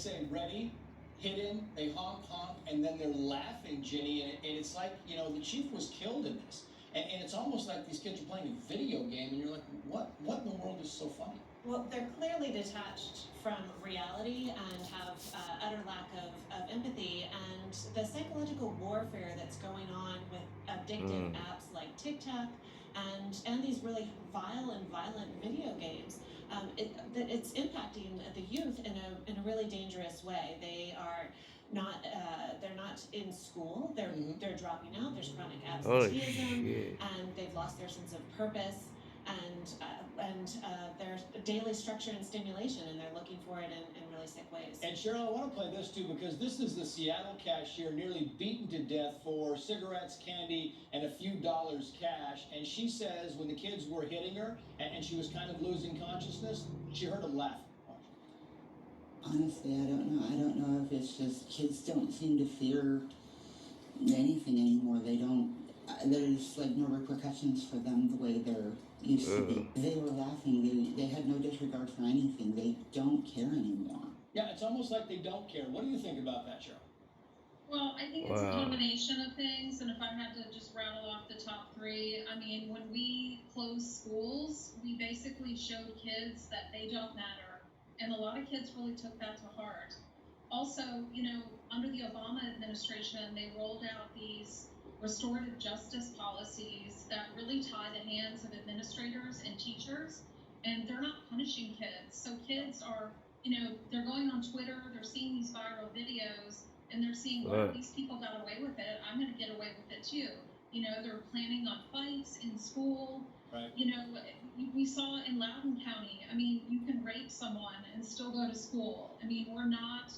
say ready, hidden, they honk, honk, and then they're laughing, Ginny, and it's like, the chief was killed in this. And it's almost like these kids are playing a video game, and you're like, what in the world is so funny? Well, they're clearly detached from reality and have utter lack of empathy, and the psychological warfare that's going on with addictive apps like TikTok and these really vile and violent video games. It's impacting the youth in a really dangerous way. They are not they're not in school. They're dropping out. There's chronic absenteeism, and they've lost their sense of purpose and there's daily structure and stimulation, and they're looking for it in really sick ways. And Cheryl, I want to play this too, because this is the Seattle cashier nearly beaten to death for cigarettes, candy, and a few dollars cash. And she says when the kids were hitting her and she was kind of losing consciousness, she heard them laugh. Honestly, I don't know. I don't know if it's just kids don't seem to fear anything anymore. They don't. There's like no repercussions for them the way they're used to be. They were laughing. They had no disregard for anything. They don't care anymore. Yeah, it's almost like they don't care. What do you think about that, Cheryl? Well, I think it's a combination of things, and if I had to just rattle off the top three, I mean, when we closed schools, we basically showed kids that they don't matter, and a lot of kids really took that to heart. Also, under the Obama administration, they rolled out these restorative justice policies that really tie the hands of administrators and teachers, and they're not punishing kids. So kids are, they're going on Twitter, they're seeing these viral videos, and they're seeing, well, these people got away with it, I'm going to get away with it too. They're planning on fights in school. Right. We saw in Loudoun County, I mean, you can rape someone and still go to school. I mean, we're not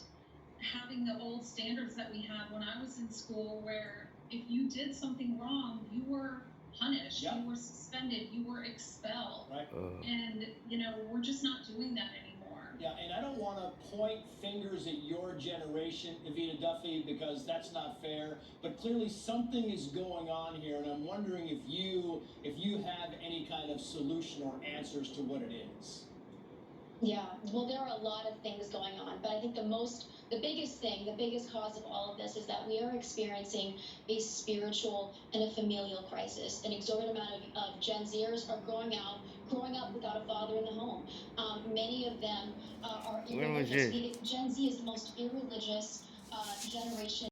having the old standards that we had when I was in school, where if you did something wrong, you were punished, you were suspended, you were expelled. Right. And, we're just not doing that anymore. Yeah, and I don't want to point fingers at your generation, Evita Duffy, because that's not fair. But clearly something is going on here, and I'm wondering if you have any kind of solution or answers to what it is. Yeah, well, there are a lot of things going on, but I think the biggest cause of all of this is that we are experiencing a spiritual and a familial crisis. An exorbitant amount of Gen Zers are growing up without a father in the home. Many of them are irreligious. Gen Z is the most irreligious generation.